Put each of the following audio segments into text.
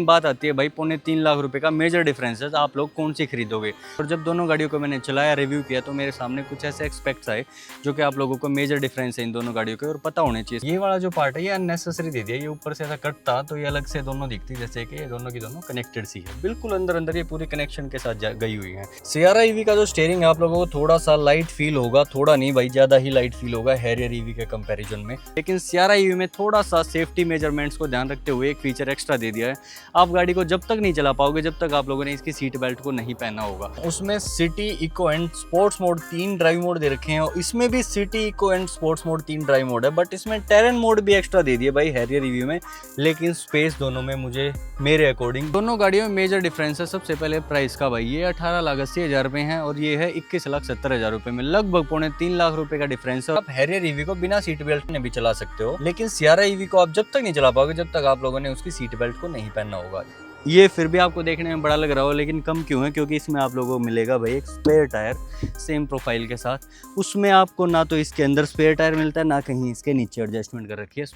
बात आती है भाई 2.25 लाख रुपए का मेजर डिफरेंस है, तो आप लोग कौन सी खरीदोगे। और जब दोनों गाड़ियों को मैंने चलाया, रिव्यू किया, तो मेरे सामने कुछ ऐसे एक्सपेक्ट्स आए जो कि आप लोगों को मेजर डिफरेंस है इन दोनों गाड़ियों के और पता होने चाहिए। ये वाला जो पार्ट है ये अननेसेसरी दे दिया, ये ऊपर से ऐसा कटता तो ये अलग से दोनों दिखती, जैसे कि ये दोनों की दोनों कनेक्टेड सी है, बिल्कुल अंदर अंदर ये पूरी कनेक्शन के साथ गई हुई है। सियारा ईवी का जो स्टीयरिंग है आप लोगों को थोड़ा सा लाइट फील होगा, थोड़ा नहीं भाई ज्यादा ही लाइट फील होगा हैरियर ईवी के कंपैरिजन में, लेकिन सियारा ईवी में थोड़ा सा सेफ्टी मेजरमेंट्स को ध्यान रखते हुए एक फीचर एक्स्ट्रा दे दिया है। आप गाड़ी को जब तक नहीं चला पाओगे जब तक आप लोगों ने इसकी सीट बेल्ट को नहीं पहना होगा। उसमें city, eco and sports mode 3 drive mode दे रखे हैं और इसमें भी city, eco and sports mode 3 drive mode है, बट इसमें टेरेन मोड भी एक्स्ट्रा दे दिया भाई हैरियर ईवी में, लेकिन स्पेस दोनों में मुझे मेरे अकॉर्डिंग दोनों गाड़ियों में मेजर डिफरेंस है। सबसे पहले प्राइस का भाई, ये 18,80,000 रुपए है और ये है 21,70,000 रुपए में, लगभग 2.25 लाख रुपए का डिफरेंस है। आप हैरियर ईवी को बिना सीट बेल्ट में भी चला सकते हो, लेकिन सियारा ईवी को आप जब तक नहीं चला पाओगे जब तक आप लोगों ने उसकी सीट बेल्ट को नहीं पहनना होगा। ये फिर भी आपको देखने में बड़ा लग रहा हो, लेकिन कम क्यों है, क्योंकि इसमें आप लोगों को मिलेगा भाई एक स्पेयर टायर सेम प्रोफाइल के साथ। उसमें आपको ना तो इसके अंदर स्पेयर टायर मिलता है, ना कहीं इसके नीचे एडजस्टमेंट कर रखी है।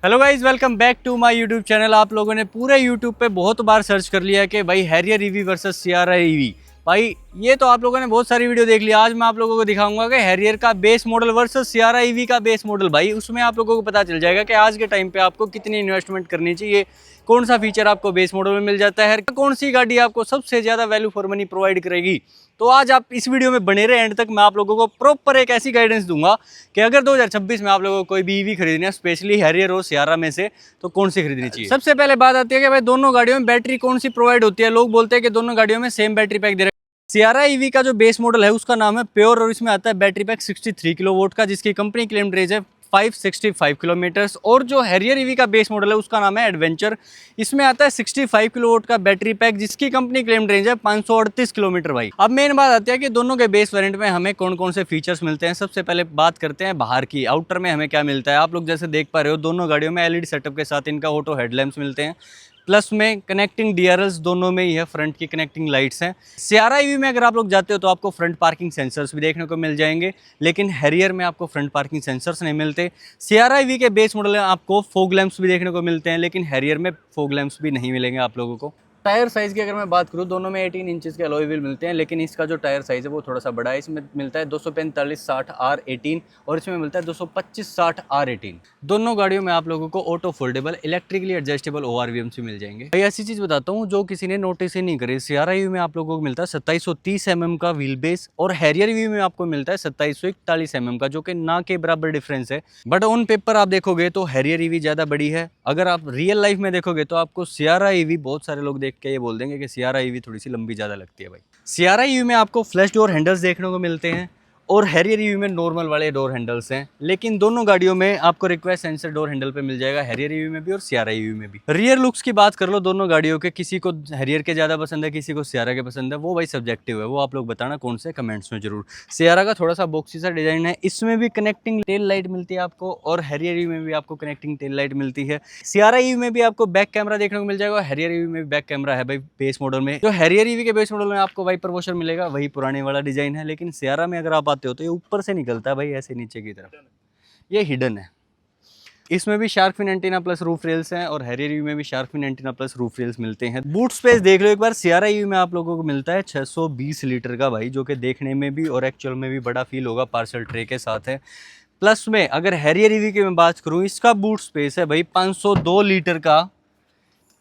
Hello guys, welcome back to my YouTube channel. आप लोगों ने पूरे यूट्यूब पे बहुत बार सर्च कर लिया है कि भाई Harrier EV versus Sierra EV. भाई ये तो आप लोगों ने बहुत सारी वीडियो देख लिया। आज मैं आप लोगों को दिखाऊंगा कि हैरियर का base model versus Sierra EV का बेस मॉडल। भाई उसमें आप लोगों को पता चल जाएगा कि आज के टाइम पे आपको कितनी इन्वेस्टमेंट करनी चाहिए, कौन सा फीचर आपको बेस मॉडल में मिल जाता है, कौन सी गाड़ी आपको सबसे ज़्यादा वैल्यू फॉर मनी प्रोवाइड करेगी। तो आज आप इस वीडियो में बने रहे एंड तक। मैं आप लोगों को प्रॉपर एक ऐसी गाइडेंस दूंगा कि अगर 2026 में आप लोगों को कोई भी ईवी खरीदनी है, स्पेशली हैरियर और सियारा में से, तो कौन सी खरीदनी चाहिए। सबसे पहले बात आती है कि भाई दोनों गाड़ियों में बैटरी कौन सी प्रोवाइड होती है। लोग बोलते हैं कि दोनों गाड़ियों में सेम बैटरी पैक दे रहे हैं। सियारा ईवी का जो बेस मॉडल है उसका नाम है प्योर और इसमें आता है बैटरी पैक 63 किलोवाट का, जिसकी कंपनी क्लेम्ड रेंज है 565 किलोमीटर्स। और जो हैरियर ईवी का बेस मॉडल है उसका नाम है एडवेंचर, इसमें आता है 65 किलोवाट का बैटरी पैक, जिसकी कंपनी क्लेम्ड रेंज है 538 किलोमीटर। भाई अब मेन बात आती है कि दोनों के बेस वेरिएंट में हमें कौन कौन से फीचर्स मिलते हैं। सबसे पहले बात करते हैं बाहर की, आउटर में हमें क्या मिलता है। आप लोग जैसे देख पा रहे हो दोनों गाड़ियों में एलईडी सेटअप के साथ इनका ऑटो हेडलैम्प्स मिलते हैं, प्लस में कनेक्टिंग डीआरएल्स दोनों में ही है, फ्रंट की कनेक्टिंग लाइट्स हैं। सियारा ईवी में अगर आप लोग जाते हो तो आपको फ्रंट पार्किंग सेंसर्स भी देखने को मिल जाएंगे, लेकिन हैरियर में आपको फ्रंट पार्किंग सेंसर्स नहीं मिलते। सियारा ईवी के बेस मॉडल में आपको फॉग लैंप्स भी देखने को मिलते हैं, लेकिन हैरियर में फॉग लैंप्स भी नहीं मिलेंगे आप लोगों को। टायर साइज़ की अगर मैं बात करूँ, दोनों में 18 इंचेस के अलॉय व्हील मिलते हैं, लेकिन इसका जो टायर साइज़ है वो थोड़ा सा बड़ा है। इसमें मिलता है 245/60 R18 और इसमें मिलता है 225/60 R18। दोनों गाड़ियों में आप लोगों को auto foldable electrically adjustable ORVMs भी मिल जाएंगे। भाई ऐसी चीज़ बताता हूँ जो किसी ने नोटिस ही नहीं करी, सियारा ईवी में आप लोगों को मिलता है 2730 mm का व्हील बेस और हैरियर ईवी में आपको मिलता है 2741 mm का, जो कि ना के बराबर डिफरेंस है। बट ऑन पेपर आप देखोगे तो हैरियर ईवी ज़्यादा बड़ी है। अगर आप रियल लाइफ में देखोगे तो आपको सियारा ईवी, बहुत सारे लोग देख के ये बोल देंगे कि सियारा ईवी थोड़ी सी लंबी ज़्यादा लगती है। भाई सियारा ईवी में आपको फ्लैश डोर हैंडल्स देखने को मिलते हैं और हैरियर ईवी में नॉर्मल वाले डोर हैंडल्स हैं, लेकिन दोनों गाड़ियों में आपको रिक्वेस्ट सेंसर डोर हैंडल पे मिल जाएगा, हैरियर ईवी में भी और सियारा ईवी में भी। रियर लुक्स की बात कर लो दोनों गाड़ियों के, किसी को हैरियर के ज़्यादा पसंद है, किसी को सियारा के पसंद है, वो भाई सब्जेक्टिव है, वो आप लोग बताना कौन से कमेंट्स में जरूर। सियारा का थोड़ा सा बॉक्सी सा डिजाइन है, इसमें भी कनेक्टिंग टेल लाइट मिलती है आपको और हैरियर ईवी में भी आपको कनेक्टिंग टेल लाइट मिलती है। सियारा ईवी में भी आपको बैक कैमरा देखने को मिल जाएगा, हैरियर ईवी में भी बैक कैमरा है भाई बेस मॉडल में। जो हैरियर ईवी के बेस मॉडल में आपको वाइपर वॉशर मिलेगा, वही पुराने वाला डिजाइन है, लेकिन सियारा में अगर आप आते हो तो ये ऊपर से निकलता है भाई ऐसे नीचे की तरफ, ये हिडन है। इसमें भी shark fin antenna plus roof rails हैं और हैरियर ईवी में भी shark fin antenna plus roof rails मिलते हैं। बूट स्पेस देख लो एक बार, सियारा ईवी में आप लोगों को मिलता है 620 लीटर का भाई, जो कि देखने में भी और एक्चुअल में भी बड़ा फील होगा, पार्सल ट्रे के साथ है। प्लस में अगर हैरियर ईवी की मैं बात करूँ, इसका बूट स्पेस है भाई 502 लीटर का,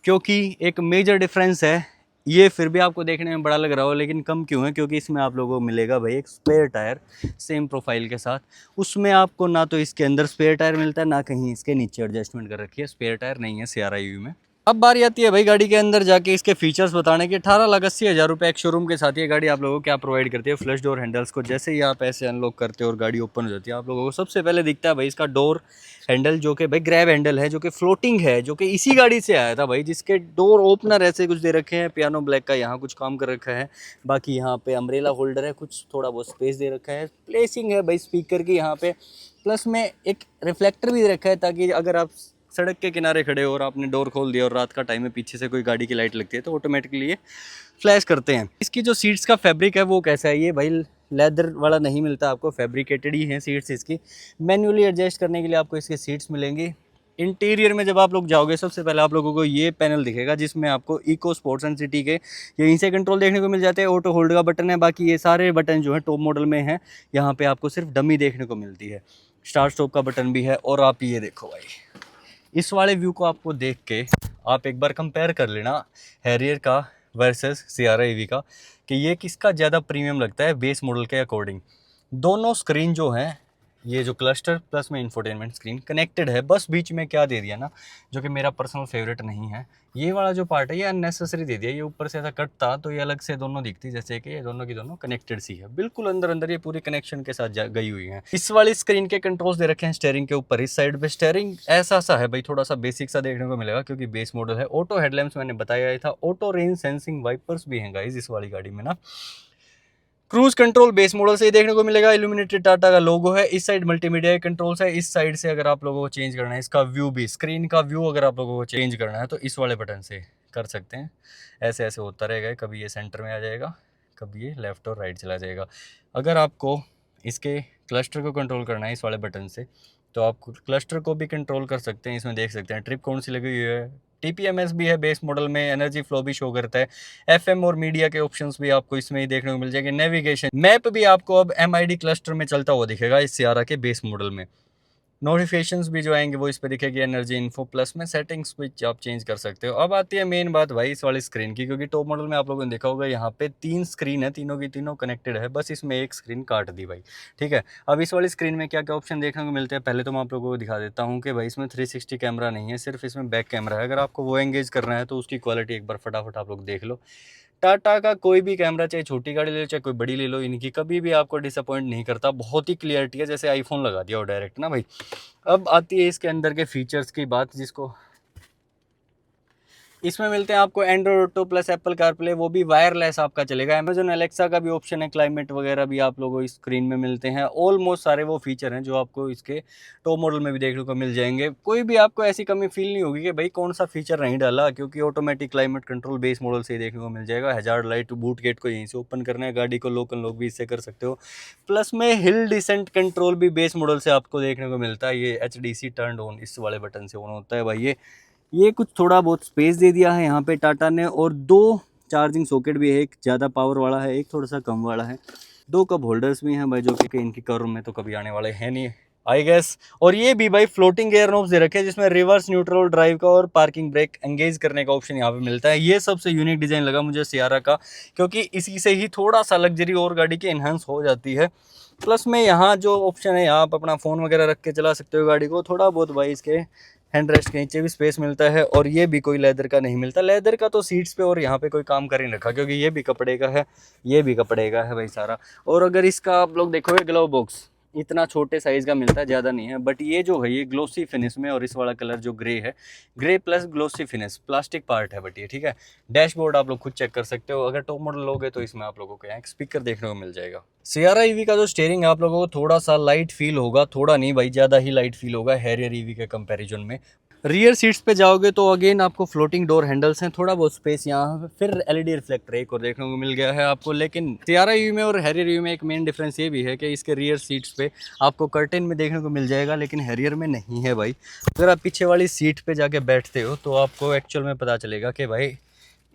क्योंकि एक मेजर डिफरेंस है। ये फिर भी आपको देखने में बड़ा लग रहा हो, लेकिन कम क्यों है, क्योंकि इसमें आप लोगों को मिलेगा भाई एक स्पेयर टायर सेम प्रोफाइल के साथ। उसमें आपको ना तो इसके अंदर स्पेयर टायर मिलता है, ना कहीं इसके नीचे एडजस्टमेंट कर रखी है, स्पेयर टायर नहीं है सियारा ईवी में। अब बारी आती है भाई गाड़ी के अंदर जाके इसके फीचर्स बताने के। 18,80,000 रुपये एक शोरूम के साथ ये गाड़ी आप लोगों को क्या प्रोवाइड करती है। फ्लैश डोर हैंडल्स को जैसे ही आप ऐसे अनलॉक करते हो और गाड़ी ओपन हो जाती है, आप लोगों को सबसे पहले दिखता है भाई इसका डोर हैंडल, जो कि भाई ग्रैब हैंडल है, जो कि फ्लोटिंग है, जो कि इसी गाड़ी से आया था भाई, जिसके डोर ओपनर ऐसे कुछ दे रखे हैं, पियानो ब्लैक का यहाँ कुछ काम कर रखा है। बाकी यहाँ पे अम्ब्रेला होल्डर है, कुछ थोड़ा बहुत स्पेस दे रखा है, प्लेसिंग है भाई स्पीकर की यहाँ पे, प्लस में एक रिफ्लेक्टर भी दे रखा है, ताकि अगर आप सड़क के किनारे खड़े हो और आपने डोर खोल दिया और रात का टाइम में पीछे से कोई गाड़ी की लाइट लगती है तो ऑटोमेटिकली ये फ्लैश करते हैं। इसकी जो सीट्स का फैब्रिक है वो कैसा है, ये भाई लेदर वाला नहीं मिलता आपको, फैब्रिकेटेड ही है सीट्स इसकी। मैन्युअली एडजस्ट करने के लिए आपको इसकी सीट्स मिलेंगी। इंटीरियर में जब आप लोग जाओगे सबसे पहले आप लोगों को ये पैनल दिखेगा जिसमें आपको इको स्पोर्ट्स एंड सिटी के यहीं से कंट्रोल देखने को मिल जाते हैं। ऑटो होल्ड का बटन है, बाकी ये सारे बटन जो है टॉप मॉडल में है, यहाँ पे आपको सिर्फ डमी देखने को मिलती है। स्टार्ट स्टॉप का बटन भी है। और आप ये देखो भाई, इस वाले व्यू को आपको देख के आप एक बार कंपेयर कर लेना हैरियर का वर्सेस सियारा ईवी का, कि ये किसका ज़्यादा प्रीमियम लगता है बेस मॉडल के अकॉर्डिंग। दोनों स्क्रीन जो हैं, ये जो क्लस्टर प्लस में इंफोटेनमेंट स्क्रीन कनेक्टेड है, बस बीच में क्या दे दिया ना, जो कि मेरा पर्सनल फेवरेट नहीं है, ये वाला जो पार्ट है ये अननेसेसरी दे दिया। ये ऊपर से ऐसा कटता तो ये अलग से दोनों दिखती, जैसे कि ये दोनों की दोनों कनेक्टेड सी है, बिल्कुल अंदर अंदर ये पूरी कनेक्शन के साथ गई हुई है। इस वाली स्क्रीन के कंट्रोल्स दे रखे हैं स्टेयरिंग के ऊपर। इस साइड पे स्टेयरिंग ऐसा सा है भाई, थोड़ा सा बेसिक सा देखने को मिलेगा क्योंकि बेस मॉडल है। ऑटो हेडलैम्प्स मैंने बताया ही था, ऑटो रेंज सेंसिंग वाइपर्स भी हैं गाइस इस वाली गाड़ी में ना। क्रूज कंट्रोल बेस मॉडल से ही देखने को मिलेगा, इल्यूमिनेटेड टाटा का लोगो है। इस साइड मल्टीमीडिया के कंट्रोल्स है। इस साइड से अगर आप लोगों को चेंज करना है इसका व्यू भी, स्क्रीन का व्यू अगर आप लोगों को चेंज करना है तो इस वाले बटन से कर सकते हैं। ऐसे ऐसे होता रहेगा, कभी ये सेंटर में आ जाएगा, कभी ये लेफ्ट और राइट चला जाएगा। अगर आपको इसके क्लस्टर को कंट्रोल करना है इस वाले बटन से, तो आप क्लस्टर को भी कंट्रोल कर सकते हैं। इसमें देख सकते हैं ट्रिप कौन सी लगी हुई है, TPMS भी है बेस मॉडल में, एनर्जी फ्लो भी शो करता है, FM और मीडिया के ऑप्शंस भी आपको इसमें ही देखने को मिल जाएंगे। नेविगेशन मैप भी आपको अब MID क्लस्टर में चलता हुआ दिखेगा इस सियारा के बेस मॉडल में। नोटिफिकेशंस भी जो आएंगे वो इस पर दिखेगी, एनर्जी इन्फो प्लस में सेटिंग्स भी आप चेंज कर सकते हो। अब आती है मेन बात भाई इस वाली स्क्रीन की, क्योंकि टॉप मॉडल में आप लोगों ने देखा होगा यहाँ पे 3 स्क्रीन है, तीनों की तीनों कनेक्टेड है, बस इसमें एक स्क्रीन काट दी भाई, ठीक है। अब इस वाली स्क्रीन में क्या क्या ऑप्शन देखने को मिलते हैं, पहले तो मैं आप लोगों को दिखा देता हूँ कि भाई इसमें 360 कैमरा नहीं है, सिर्फ इसमें बैक कैमरा है। अगर आपको वो एंगेज करना है तो उसकी क्वालिटी एक बार फटाफट आप लोग देख लो। टाटा का कोई भी कैमरा, चाहे छोटी गाड़ी ले लो चाहे कोई बड़ी ले लो, इनकी कभी भी आपको डिसअपॉइंट नहीं करता, बहुत ही क्लियरिटी है, जैसे आईफोन लगा दिया हो डायरेक्ट ना भाई। अब आती है इसके अंदर के फीचर्स की बात, जिसको इसमें मिलते हैं आपको Android auto plus Apple CarPlay, वो भी वायरलेस आपका चलेगा। अमेजन एलेक्सा का भी ऑप्शन है, क्लाइमेट वगैरह भी आप लोगों को इस स्क्रीन में मिलते हैं। ऑलमोस्ट सारे वो फीचर हैं जो आपको इसके टॉप मॉडल में भी देखने को मिल जाएंगे। कोई भी आपको ऐसी कमी फील नहीं होगी कि भाई कौन सा फीचर नहीं डाला, क्योंकि automatic climate control base model से ही देखने को मिल जाएगा। हैजार्ड लाइट, बूट गेट को यहीं से ओपन करना है, गाड़ी को लोकल लोग भी इससे कर सकते हो। प्लस में हिल डिसेंट कंट्रोल भी बेस मॉडल से आपको देखने को मिलता है। ये HDC टर्न ऑन इस वाले बटन से ऑन होता है भाई। ये कुछ थोड़ा बहुत स्पेस दे दिया है यहाँ पे टाटा ने, और 2 चार्जिंग सॉकेट भी है, एक ज़्यादा पावर वाला है, एक थोड़ा सा कम वाला है। 2 कप होल्डर्स भी हैं भाई, जो कि इनकी कर्व में तो कभी आने वाले हैं नहीं आई गेस। और ये भी भाई फ्लोटिंग गियर नॉब्स दे रखे हैं, जिसमें रिवर्स, न्यूट्रल, ड्राइव का और पार्किंग ब्रेक एंगेज करने का ऑप्शन यहाँ पे मिलता है। ये सबसे यूनिक डिज़ाइन लगा मुझे सियारा का, क्योंकि इसी से ही थोड़ा सा लग्जरी और गाड़ी की एनहांस हो जाती है। प्लस में यहाँ जो ऑप्शन है, आप अपना फ़ोन वगैरह रख के चला सकते हो गाड़ी को। थोड़ा बहुत भाई इसके हैंड रेस्ट के नीचे भी स्पेस मिलता है, और ये भी कोई लेदर का नहीं मिलता। लेदर का तो सीट्स पे और यहाँ पे कोई काम कर ही रखा, क्योंकि ये भी कपड़े का है, ये भी कपड़े का है भाई सारा। और अगर इसका आप लोग देखोगे ग्लव बॉक्स इतना छोटे साइज़ का मिलता है, ज़्यादा नहीं है, बट ये जो है ये ग्लोसी फिनिश में, और इस वाला कलर जो ग्रे है, grey plus glossy finish, plastic part है बट ये, ठीक है। डैशबोर्ड आप लोग खुद चेक कर सकते हो। अगर टॉप मॉडल लोगे तो इसमें आप लोगों को यहाँ एक स्पीकर देखने को मिल जाएगा। सियारा ईवी का जो स्टीयरिंग है आप लोगों को थोड़ा सा लाइट फील होगा, थोड़ा नहीं भाई ज़्यादा ही लाइट फील होगा हैरियर ईवी के कंपैरिजन में। रियर सीट्स पे जाओगे तो अगेन आपको फ्लोटिंग डोर हैंडल्स हैं, थोड़ा बहुत स्पेस यहाँ पे, फिर LED रिफ्लेक्टर एक और देखने को मिल गया है आपको। लेकिन सियारा ईवी में और हैरियर ईवी में एक मेन डिफरेंस ये भी है कि इसके रियर सीट्स पे आपको कर्टेन में देखने को मिल जाएगा, लेकिन हैरियर में नहीं है भाई। अगर आप पीछे वाली सीट पे जाके बैठते हो तो आपको एक्चुअल में पता चलेगा कि भाई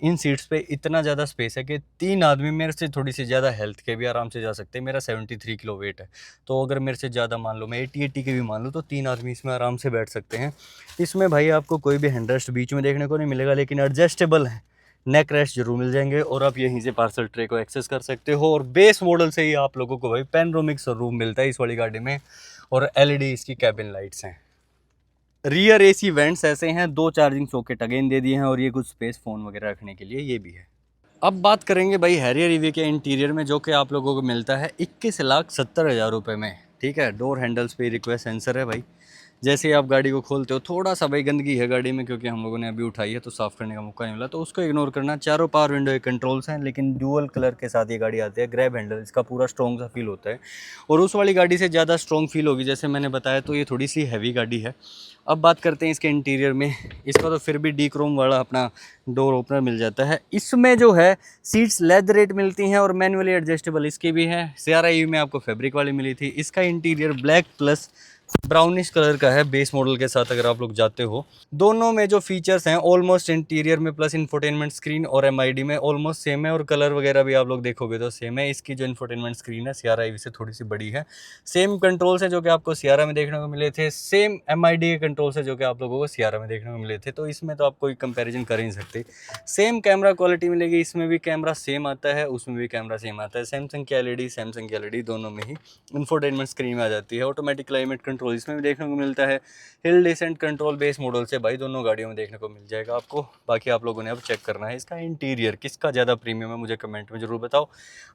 इन सीट्स पे इतना ज़्यादा स्पेस है कि 3 आदमी मेरे से थोड़ी सी ज़्यादा हेल्थ के भी आराम से जा सकते हैं। मेरा 73 किलो वेट है, तो अगर मेरे से ज़्यादा मान लो, मैं 80 के भी मान लो, तो 3 आदमी इसमें आराम से बैठ सकते हैं। इसमें भाई आपको कोई भी हैंडरेस्ट बीच में देखने को नहीं मिलेगा, लेकिन एडजस्टेबल है, नेक रेस्ट जरूर मिल जाएंगे, और आप यहीं से पार्सल ट्रे को एक्सेस कर सकते हो। और बेस मॉडल से ही आप लोगों को भाई पैनोरामिक सनरूफ मिलता है इस वाली गाड़ी में, और LED इसकी कैबिन लाइट्स हैं। रियर AC वेंट्स ऐसे हैं, 2 चार्जिंग सॉकेट अगेन दे दिए हैं, और ये कुछ स्पेस फ़ोन वगैरह रखने के लिए ये भी है। अब बात करेंगे भाई हैरियर ईवी के इंटीरियर में, जो कि आप लोगों को मिलता है 21,70,000 रुपये में, ठीक है। डोर हैंडल्स पे रिक्वेस्ट सेंसर है भाई। जैसे ही आप गाड़ी को खोलते हो, थोड़ा सा भाई गंदगी है गाड़ी में, क्योंकि हम लोगों ने अभी उठाई है तो साफ़ करने का मौका नहीं मिला, तो उसको इग्नोर करना। चारों पावर विंडो कंट्रोल्स हैं, लेकिन ड्यूअल कलर के साथ ये गाड़ी आती है। ग्रैब हैंडल इसका पूरा स्ट्रॉन्ग सा फील होता है, और उस वाली गाड़ी से ज़्यादा स्ट्रॉन्ग फील होगी, जैसे मैंने बताया, तो ये थोड़ी सी हैवी गाड़ी है। अब बात करते हैं इसके इंटीरियर में। इसका तो फिर भी डी क्रोम वाला अपना डोर ओपनर मिल जाता है। इसमें जो है सीट्स लेदरेट मिलती हैं, और मैनुअली एडजस्टेबल इसकी भी है। सियारा ईवी में आपको फैब्रिक वाली मिली थी। इसका interior black plus brownish colour का है बेस मॉडल के साथ अगर आप लोग जाते हो। दोनों में जो फीचर्स हैं ऑलमोस्ट इंटीरियर में प्लस इंफोटेनमेंट स्क्रीन और एमआईडी में ऑलमोस्ट सेम है, और कलर वगैरह भी आप लोग देखोगे तो सेम है। इसकी जो इंफोटेनमेंट स्क्रीन है सियारा ईवी से थोड़ी सी बड़ी है। सेम कंट्रोल्स है जो कि आपको सियारा में देखने को मिले थे, सेम एमआईडी के कंट्रोल्स है जो कि आप लोगों को सियारा में देखने को मिले थे, तो इसमें तो आप कोई कंपेरिजन कर ही नहीं सकते। सेम कैमरा क्वालिटी मिलेगी, इसमें भी कैमरा सेम आता है, उसमें भी कैमरा सेम आता है। सैमसंग की एलईडी दोनों में ही इंफोटेनमेंट स्क्रीन में आ जाती है। ऑटोमेटिक क्लाइमेट कंट्रोल इसमें भी देखने को मिलता है। Hill descent control base model से भाई दोनों गाड़ियों में देखने को मिल जाएगा आपको। बाकी आप लोगों ने अब चेक करना है इसका इंटीरियर किसका ज़्यादा प्रीमियम है, मुझे कमेंट में ज़रूर बताओ।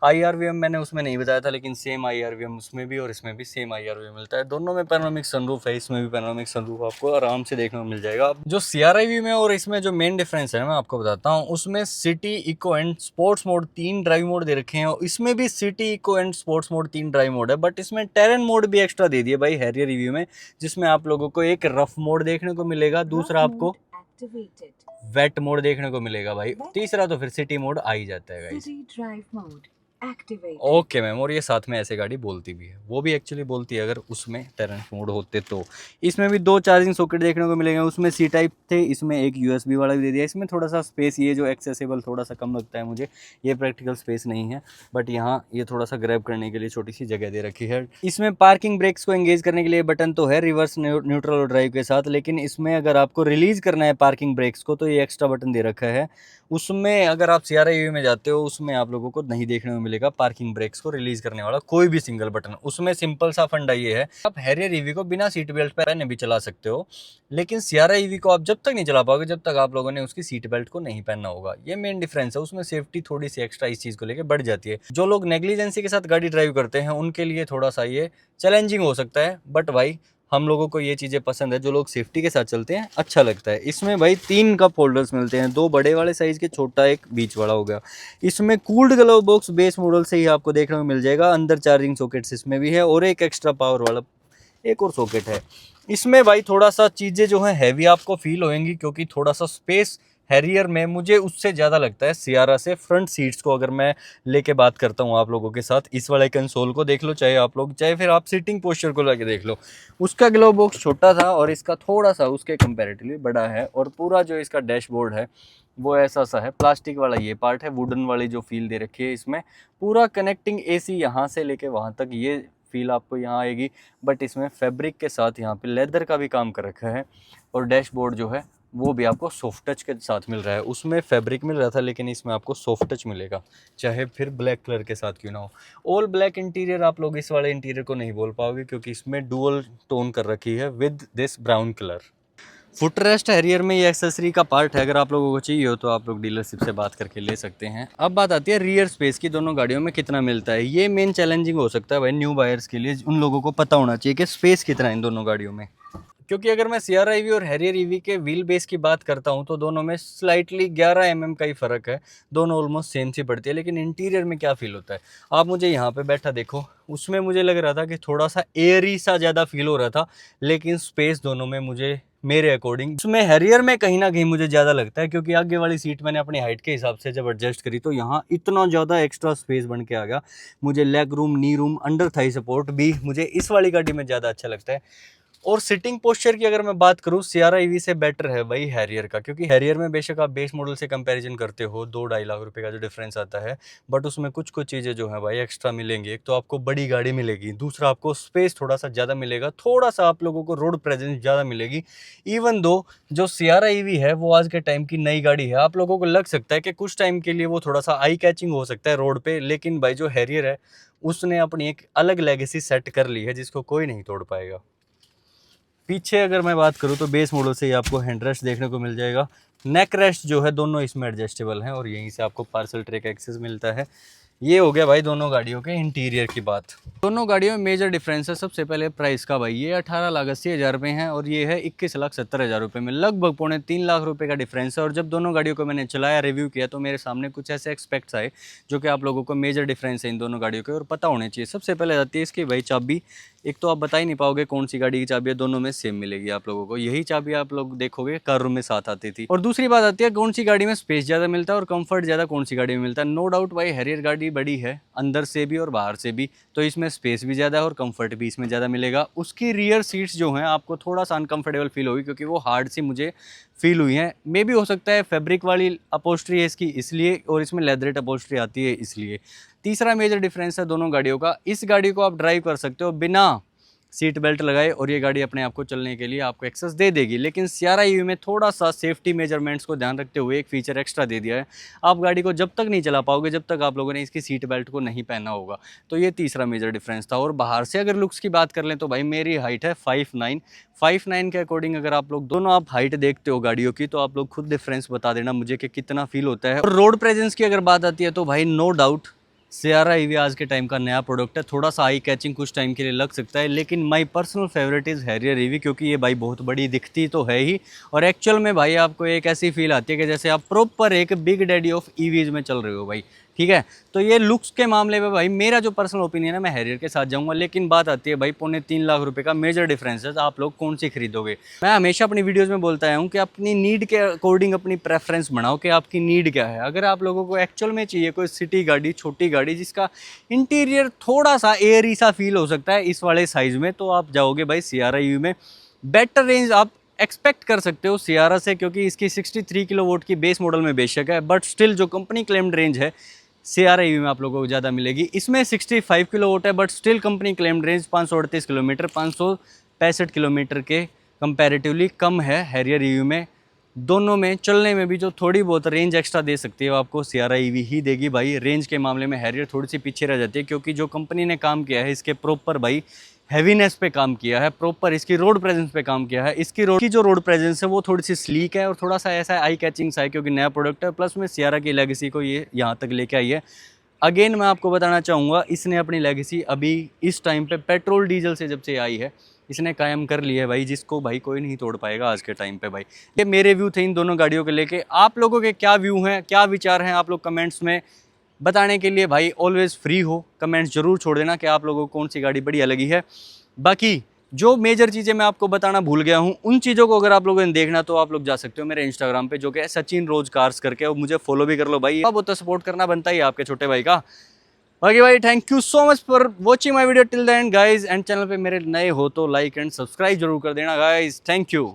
IRVM मैंने उसमें नहीं बताया था, लेकिन सेम IRVM उसमें भी और इसमें भी सेम IRVM मिलता है। दोनों में पैनोरामिक सनरूफ है, इसमें भी पैनोरामिक सनरूफ आपको आराम से देखने को मिल जाएगा। जो CRIV में और इसमें जो मेन डिफरेंस है मैं आपको बताता हूँ। उसमें city, eco and sports mode 3 drive mode दे रखे हैं, और इसमें भी city, eco and sports mode 3 drive mode है, बट इसमें टेरेन मोड भी एक्स्ट्रा दे दिए भाई हैरियर रिव्यू में, जिसमें आप लोगों को एक रफ मोड देखने को मिलेगा, दूसरा आपको वेट मोड देखने को मिलेगा भाई, तीसरा तो फिर सिटी मोड आ ही जाता है गाइस। ओके मैम, और ये साथ में ऐसे गाड़ी बोलती भी है, वो भी एक्चुअली बोलती है अगर उसमें टेरेन मोड होते तो। इसमें भी 2 चार्जिंग सॉकेट देखने को मिलेंगे, उसमें C टाइप थे, इसमें एक USB वाला भी दे दिया। इसमें थोड़ा सा स्पेस ये जो एक्सेसिबल थोड़ा सा कम लगता है मुझे, ये प्रैक्टिकल स्पेस नहीं है, बट यहाँ ये थोड़ा सा ग्रैब करने के लिए छोटी सी जगह दे रखी है। इसमें पार्किंग ब्रेक्स को एंगेज करने के लिए बटन तो है रिवर्स, न्यूट्रल और ड्राइव के साथ, लेकिन इसमें अगर आपको रिलीज करना है पार्किंग ब्रेक्स को तो ये एक्स्ट्रा बटन दे रखा है। उसमें अगर आप CRIV में जाते हो उसमें आप लोगों को नहीं देखने को मिलेगा पार्किंग ब्रेक्स को रिलीज करने वाला कोई भी सिंगल बटन। उसमें सिंपल सा फंडा ये है, आप हैरियर ईवी को बिना सीट बेल्ट पहने भी चला सकते हो, लेकिन CRIV को आप जब तक नहीं चला पाओगे जब तक आप लोगों ने उसकी सीट बेल्ट को नहीं पहनना होगा। ये मेन डिफरेंस है, उसमें सेफ्टी थोड़ी सी एक्स्ट्रा इस चीज़ को लेकर बढ़ जाती है। जो लोग नेग्लिजेंसी के साथ गाड़ी ड्राइव करते हैं उनके लिए थोड़ा सा ये चैलेंजिंग हो सकता है, बट भाई हम लोगों को ये चीज़ें पसंद है, जो लोग सेफ्टी के साथ चलते हैं अच्छा लगता है। इसमें भाई 3 कप होल्डर्स मिलते हैं, 2 बड़े वाले साइज़ के, छोटा एक बीच वाला हो गया। इसमें cooled glove box base model से ही आपको देखने को मिल जाएगा। अंदर चार्जिंग सॉकेट्स इसमें भी है और एक एक्स्ट्रा पावर वाला एक और सॉकेट है। इसमें भाई थोड़ा सा चीज़ें जो है हैवी आपको फील होंगी, क्योंकि थोड़ा सा स्पेस हैरियर में मुझे उससे ज़्यादा लगता है सियारा से। फ्रंट सीट्स को अगर मैं लेके बात करता हूँ आप लोगों के साथ, इस वाले कंसोल को देख लो, चाहे आप लोग चाहे फिर आप सीटिंग पोस्चर को लेके देख लो, उसका ग्लो बॉक्स छोटा था और इसका थोड़ा सा उसके कंपैरेटिवली बड़ा है। और पूरा जो इसका डैशबोर्ड है वो ऐसा सा है, प्लास्टिक वाला ये पार्ट है, वुडन वाली जो फील दे रखी है इसमें। पूरा कनेक्टिंग AC यहाँ से लेके वहाँ तक ये फील आपको यहाँ आएगी, बट इसमें फैब्रिक के साथ यहाँ पे लेदर का भी काम कर रखा है। और डैशबोर्ड जो है वो भी आपको सॉफ्ट टच के साथ मिल रहा है। उसमें फैब्रिक मिल रहा था लेकिन इसमें आपको सॉफ्ट टच मिलेगा, चाहे फिर ब्लैक कलर के साथ क्यों ना हो। ऑल ब्लैक इंटीरियर आप लोग इस वाले इंटीरियर को नहीं बोल पाओगे, क्योंकि इसमें डुअल टोन कर रखी है with this brown colour. Foot rest Harrier में ये एक्सेसरी का पार्ट है, अगर आप लोगों को चाहिए हो तो आप लोग डीलरशिप से बात करके ले सकते हैं। अब बात आती है रियर स्पेस की, दोनों गाड़ियों में कितना मिलता है। ये मेन चैलेंजिंग हो सकता है भाई न्यू बायर्स के लिए, उन लोगों को पता होना चाहिए कि स्पेस कितना है इन दोनों गाड़ियों में। क्योंकि अगर मैं CRIV और हैरियर ईवी के व्हील बेस की बात करता हूं तो दोनों में स्लाइटली 11 mm का ही फ़र्क है, दोनों ऑलमोस्ट सेम सी पड़ती है। लेकिन इंटीरियर में क्या फील होता है, आप मुझे यहाँ पे बैठा देखो, उसमें मुझे लग रहा था कि थोड़ा सा एयरी सा ज़्यादा फील हो रहा था, लेकिन स्पेस दोनों में मुझे मेरे अकॉर्डिंग उसमें हैरियर में कहीं ना कहीं मुझे ज़्यादा लगता है, क्योंकि आगे वाली सीट मैंने अपनी हाइट के हिसाब से जब एडजस्ट करी तो यहाँ इतना ज़्यादा एक्स्ट्रा स्पेस बन के आ गया। मुझे लेग रूम, नी रूम, अंडर थाई सपोर्ट भी मुझे इस वाली गाड़ी में ज़्यादा अच्छा लगता है। और सिटिंग पोस्चर की अगर मैं बात करूं, CRIV से बेटर है भाई हैरियर का, क्योंकि हैरियर में बेशक आप बेस मॉडल से कंपैरिजन करते हो 2-2.5 लाख रुपए का जो डिफरेंस आता है, बट उसमें कुछ कुछ चीज़ें जो है भाई एक्स्ट्रा मिलेंगी। एक तो आपको बड़ी गाड़ी मिलेगी, दूसरा आपको स्पेस थोड़ा सा ज़्यादा मिलेगा, थोड़ा सा आप लोगों को रोड प्रेजेंस ज़्यादा मिलेगी। इवन दो जो CRIV है वो आज के टाइम की नई गाड़ी है, आप लोगों को लग सकता है कि कुछ टाइम के लिए वो थोड़ा सा आई कैचिंग हो सकता है रोड पे, लेकिन भाई जो हैरियर है उसने अपनी एक अलग लेगेसी सेट कर ली है जिसको कोई नहीं तोड़ पाएगा। पीछे अगर मैं बात करूं तो बेस मॉडल से ही आपको हैंड रेस्ट देखने को मिल जाएगा। नेक रेस्ट जो है दोनों इसमें एडजस्टेबल हैं और यहीं से आपको पार्सल ट्रैक एक्सेस मिलता है। ये हो गया भाई दोनों गाड़ियों के इंटीरियर की बात। दोनों गाड़ियों में मेजर डिफरेंस है सबसे पहले प्राइस का भाई, ये 18,80,000 रुपये हैं और ये है 21,70,000 रुपये में, लगभग 2.25 लाख रुपये का डिफरेंस है। और जब दोनों गाड़ियों को मैंने चलाया, रिव्यू किया, तो मेरे सामने कुछ ऐसे एक्सपेक्ट्स आए जो कि आप लोगों को मेजर डिफरेंस है इन दोनों गाड़ियों के और पता होने चाहिए। सबसे पहले आती है इसकी भाई चाबी। एक तो आप बता ही नहीं पाओगे कौन सी गाड़ी की चाबी है, दोनों में सेम मिलेगी आप लोगों को। यही चाबी आप लोग देखोगे कार रूम में साथ आती थी। और दूसरी बात आती है कौन सी गाड़ी में स्पेस ज़्यादा मिलता है और कंफर्ट ज़्यादा कौन सी गाड़ी में मिलता है। नो डाउट भाई हैरियर गाड़ी बड़ी है अंदर से भी और बाहर से भी, तो इसमें स्पेस भी ज़्यादा है और कंफर्ट भी इसमें ज़्यादा मिलेगा। उसकी रियर सीट्स जो हैं आपको थोड़ा सा अनकंफर्टेबल फील होगी क्योंकि वो हार्ड सी मुझे फील हुई हैं। मे भी हो सकता है फैब्रिक वाली अपॉल्स्ट्री है इसकी इसलिए, और इसमें लेदरेट अपॉल्स्ट्री आती है इसलिए। तीसरा मेजर डिफरेंस है दोनों गाड़ियों का, इस गाड़ी को आप ड्राइव कर सकते हो बिना सीट बेल्ट लगाए और ये गाड़ी अपने आप को चलने के लिए आपको एक्सेस दे देगी। लेकिन सियारा ईवी में थोड़ा सा सेफ्टी मेजरमेंट्स को ध्यान रखते हुए एक फीचर एक्स्ट्रा दे दिया है, आप गाड़ी को जब तक नहीं चला पाओगे जब तक आप लोगों ने इसकी सीट बेल्ट को नहीं पहना होगा। तो ये तीसरा मेजर डिफरेंस था। और बाहर से अगर लुक्स की बात कर लें तो भाई मेरी हाइट है 5'9", के अकॉर्डिंग अगर आप लोग दोनों आप हाइट देखते हो गाड़ियों की तो आप लोग खुद डिफरेंस बता देना मुझे कि कितना फील होता है। और रोड प्रेजेंस की अगर बात आती है तो भाई नो डाउट सियारा ईवी आज के टाइम का नया प्रोडक्ट है। थोड़ा सा आई कैचिंग कुछ टाइम के लिए लग सकता है, लेकिन my personal favourite is Harrier EV क्योंकि ये भाई बहुत बड़ी दिखती तो है ही, और एक्चुअल में भाई आपको एक ऐसी फील आती है कि जैसे आप प्रॉपर एक बिग डैडी ऑफ ईवीज में चल रहे हो भाई। ठीक है, तो ये लुक्स के मामले में भाई मेरा जो पर्सनल ओपिनियन है मैं हैरियर के साथ जाऊंगा। लेकिन बात आती है भाई 3.25 लाख रुपए का मेजर डिफरेंस है, आप लोग कौन सी खरीदोगे। मैं हमेशा अपनी वीडियोस में बोलता आया हूँ कि अपनी नीड के अकॉर्डिंग अपनी प्रेफरेंस बनाओ कि आपकी नीड क्या है। अगर आप लोगों को एक्चुअल में चाहिए कोई सिटी गाड़ी, छोटी गाड़ी जिसका इंटीरियर थोड़ा सा एयरी सा फील हो सकता है इस वाले साइज़ में, तो आप जाओगे भाई सियारा ईवी में। बेटर रेंज आप एक्सपेक्ट कर सकते हो सियारा से क्योंकि इसकी 63 किलोवाट की बेस मॉडल में बेशक है, बट स्टिल जो कंपनी क्लेम्ड रेंज है सियारा ईवी में आप लोगों को ज़्यादा मिलेगी। इसमें 65 किलोवाट है but still company claimed range 538 kilometre 565 kilometre के कंपैरेटिवली कम है हैरियर ईवी में। दोनों में चलने में भी जो थोड़ी बहुत रेंज एक्स्ट्रा दे सकती है आपको सियारा ईवी ही देगी भाई। रेंज के मामले में हैरियर थोड़ी सी पीछे रह जाती है क्योंकि जो कंपनी ने काम किया है इसके प्रॉपर भाई हैवीनेस पे काम किया है, प्रॉपर इसकी रोड प्रेजेंस पे काम किया है। इसकी रोड की जो रोड प्रेजेंस है वो थोड़ी सी स्लीक है और थोड़ा सा ऐसा आई कैचिंग सा है क्योंकि नया प्रोडक्ट है, प्लस में सियारा की लेगेसी को ये यहाँ तक लेके आई है। अगेन मैं आपको बताना चाहूँगा इसने अपनी लेगेसी अभी इस टाइम पे पेट्रोल डीजल से जब से आई है इसने कायम कर ली है भाई, जिसको भाई कोई नहीं तोड़ पाएगा आज के टाइम पे भाई। ये मेरे व्यू थे इन दोनों गाड़ियों के लेके। आप लोगों के क्या व्यू हैं, क्या विचार हैं, आप लोग कमेंट्स में बताने के लिए भाई ऑलवेज फ्री हो। कमेंट्स जरूर छोड़ देना कि आप लोगों को कौन सी गाड़ी बढ़िया लगी है। बाकी जो मेजर चीज़ें मैं आपको बताना भूल गया हूँ उन चीज़ों को अगर आप लोगों ने देखना तो आप लोग जा सकते हो मेरे इंस्टाग्राम पे जो कि है सचिन रोज कार्स करके, और मुझे फॉलो भी कर लो भाई। बहुत तो सपोर्ट करना बनता ही है आपके छोटे भाई का। बाकी भाई thank you so much for watching my video till the end guys, and channel पे मेरे नए हो तो लाइक एंड सब्सक्राइब जरूर कर देना गाइज। Thank you.